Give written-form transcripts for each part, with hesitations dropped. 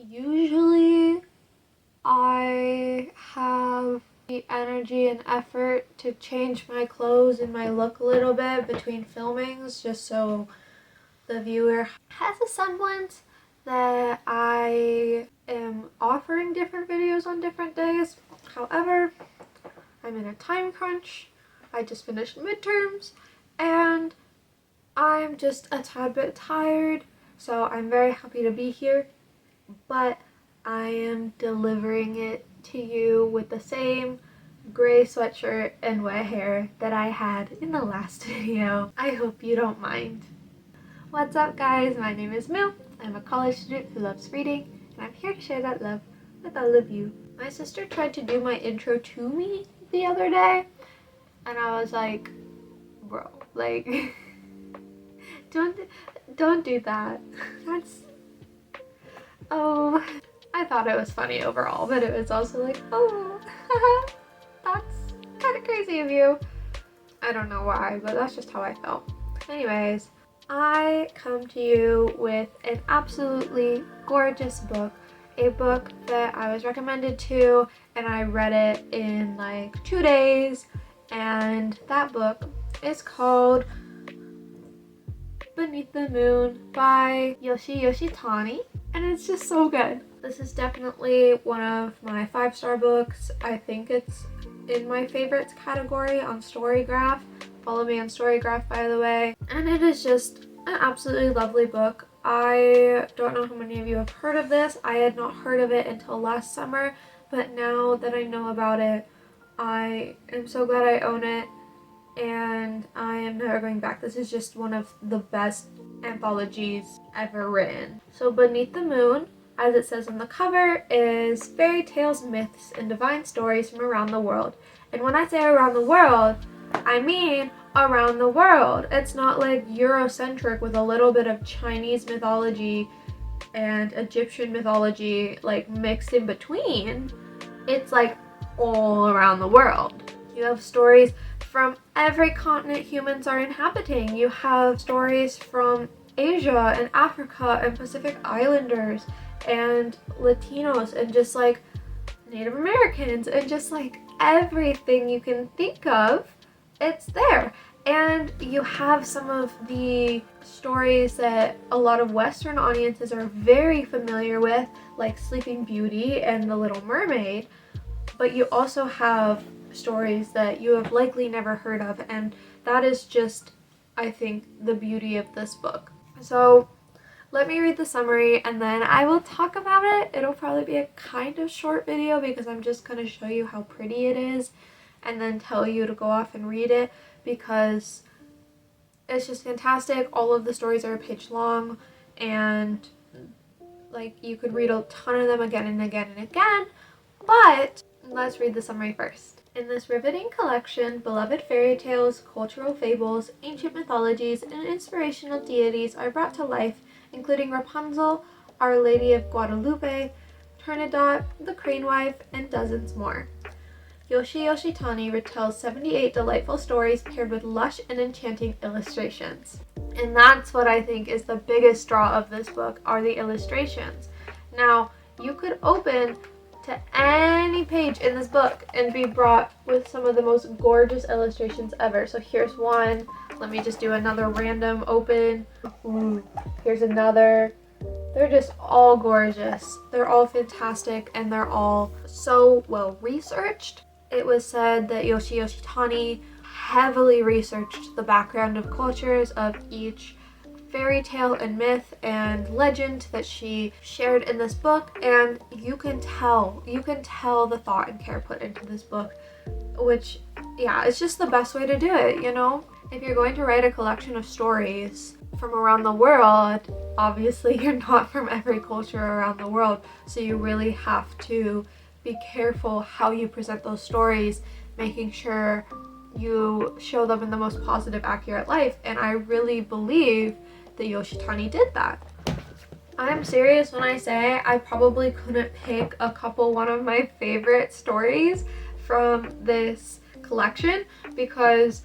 Usually I have the energy and effort to change my clothes and my look a little bit between filmings just so the viewer has a semblance that I am offering different videos on different days. However, I'm in a time crunch. I just finished midterms and I'm just a tad bit tired, so I'm very happy to be here, but I am delivering it to you with the same gray sweatshirt and wet hair that I had in the last video. I hope you don't mind. What's up guys, my name is Mill. I'm a college student who loves reading, and I'm here to share that love with all of you. My sister tried to do my intro to me the other day, and I was like, bro, like, don't do that. That's, oh, I thought it was funny overall, but it was also like, oh, that's kind of crazy of you. I don't know why, but that's just how I felt. Anyways, I come to you with an absolutely gorgeous book, a book that I was recommended to, and I read it in like 2 days, and that book is called Beneath the Moon by Yoshi Tani, and it's just so good. This is definitely one of my 5-star books. I think it's in my favorites category on Storygraph. Follow me on Storygraph, by the way. And it is just an absolutely lovely book. I don't know how many of you have heard of this. I had not heard of it until last summer, but now that I know about it, I am so glad I own it, and I am never going back. This is just one of the best anthologies ever written. So Beneath the Moon, as it says on the cover, is fairy tales, myths, and divine stories from around the world. And when I say around the world, I mean around the world. It's not like Eurocentric with a little bit of Chinese mythology and Egyptian mythology like mixed in between. It's like all around the world. You have stories from every continent humans are inhabiting. You have stories from Asia and Africa and Pacific Islanders and Latinos and just like Native Americans and just like everything you can think of, it's there. And you have some of the stories that a lot of Western audiences are very familiar with, like Sleeping Beauty and The Little Mermaid, but you also have stories that you have likely never heard of, and that is just, I think, the beauty of this book. So let me read the summary and then I will talk about it. It'll probably be a kind of short video because I'm just going to show you how pretty it is and then tell you to go off and read it because it's just fantastic. All of the stories are a page long, and like you could read a ton of them again and again and again, but let's read the summary first. In this riveting collection, beloved fairy tales, cultural fables, ancient mythologies, and inspirational deities are brought to life, including Rapunzel, Our Lady of Guadalupe, Turandot, the Crane Wife, and dozens more. Yoshi Tani retells 78 delightful stories paired with lush and enchanting illustrations. And that's what I think is the biggest draw of this book, are the illustrations. Now, you could open to any page in this book and be brought with some of the most gorgeous illustrations ever. So here's one. Let me just do another random open. Ooh, here's another. They're just all gorgeous. They're all fantastic, and they're all so well researched. It was said that Yoshi Tani heavily researched the background of cultures of each fairy tale and myth and legend that she shared in this book, and you can tell the thought and care put into this book, which, yeah, it's just the best way to do it, you know? If you're going to write a collection of stories from around the world, obviously you're not from every culture around the world, so you really have to be careful how you present those stories, making sure you show them in the most positive, accurate light, and I really believe that Yoshi Tani did that. I'm serious when I say I probably couldn't pick one of my favorite stories from this collection because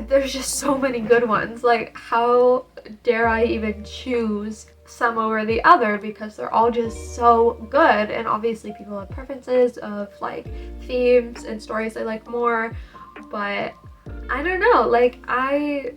there's just so many good ones. Like, how dare I even choose some over the other because they're all just so good, and obviously people have preferences of like themes and stories they like more, but I don't know, like I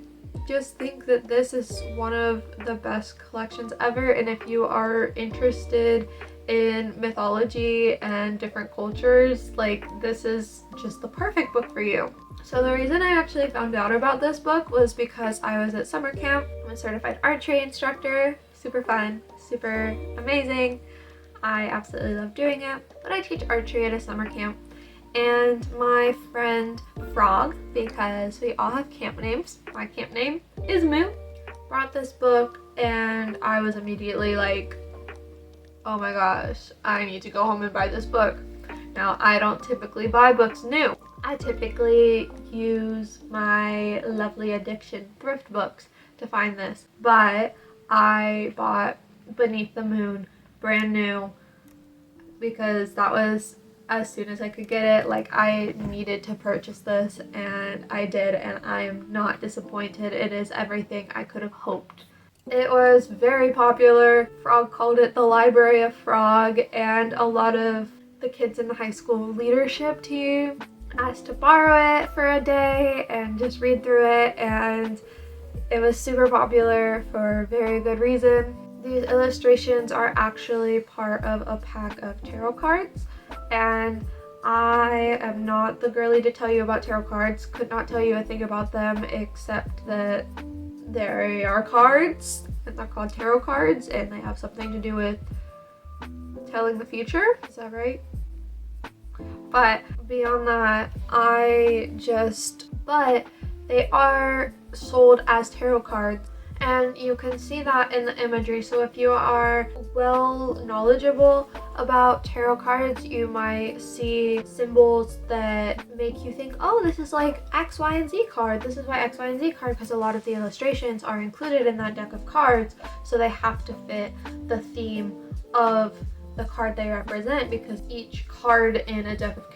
just think that this is one of the best collections ever, and if you are interested in mythology and different cultures, like this is just the perfect book for you. So the reason I actually found out about this book was because I was at summer camp. I'm a certified archery instructor. Super fun, super amazing. I absolutely love doing it, but I teach archery at a summer camp. And my friend Frog, because we all have camp names, my camp name is Moo, brought this book, and I was immediately like, oh my gosh, I need to go home and buy this book. Now, I don't typically buy books new. I typically use my lovely addiction thrift books to find this, but I bought Beneath the Moon brand new because that was as soon as I could get it. Like, I needed to purchase this, and I did, and I am not disappointed. It is everything I could have hoped. It was very popular. Frog called it the Library of Frog, and a lot of the kids in the high school leadership team asked to borrow it for a day and just read through it, and it was super popular for very good reason. These illustrations are actually part of a pack of tarot cards, and I am not the girly to tell you about tarot cards. Could not tell you a thing about them except that they are cards and they're called tarot cards, and they have something to do with telling the future. Is that right? But beyond that, but they are sold as tarot cards, and you can see that in the imagery. So if you are well knowledgeable about tarot cards, you might see symbols that make you think, oh, this is like X, Y, and Z card. This is why X, Y, and Z card, because a lot of the illustrations are included in that deck of cards, so they have to fit the theme of the card they represent, because each card in a deck of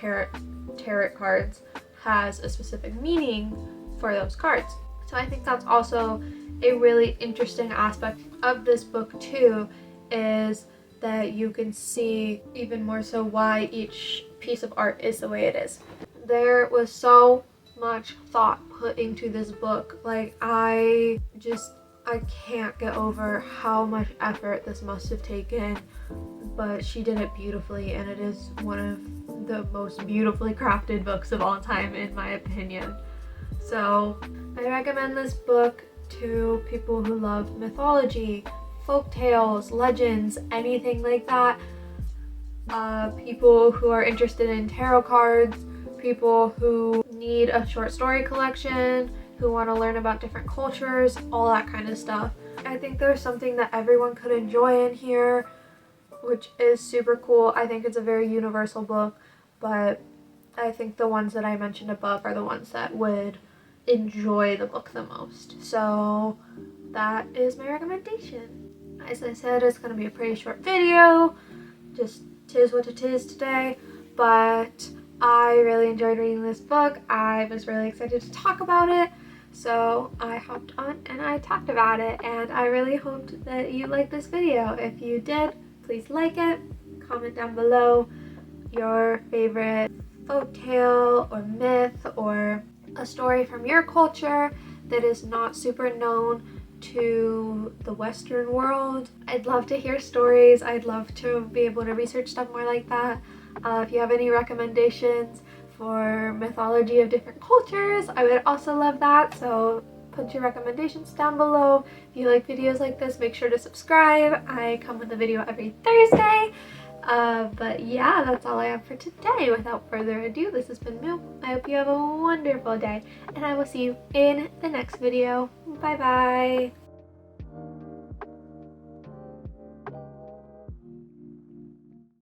tarot cards has a specific meaning for those cards. So I think that's also a really interesting aspect of this book too, is that you can see even more so why each piece of art is the way it is. There was so much thought put into this book. Like, I can't get over how much effort this must have taken, but she did it beautifully, and it is one of the most beautifully crafted books of all time, in my opinion. So I recommend this book to people who love mythology, folk tales, legends, anything like that. People who are interested in tarot cards, people who need a short story collection, who want to learn about different cultures, all that kind of stuff. I think there's something that everyone could enjoy in here, which is super cool. I think it's a very universal book, but I think the ones that I mentioned above are the ones that would enjoy the book the most. So that is my recommendation. As I said, it's going to be a pretty short video, just tis what it is today, but I really enjoyed reading this book. I was really excited to talk about it, so I hopped on and I talked about it, and I really hoped that you liked this video. If you did, please like it, comment down below your favorite folktale or myth or a story from your culture that is not super known to the Western world. I'd love to hear stories. I'd love to be able to research stuff more like that. If you have any recommendations for mythology of different cultures, I would also love that. So put your recommendations down below. If you like videos like this, make sure to subscribe. I come with a video every Thursday. But yeah, that's all I have for today. Without further ado, this has been Moo. I hope you have a wonderful day, and I will see you in the next video. Bye bye.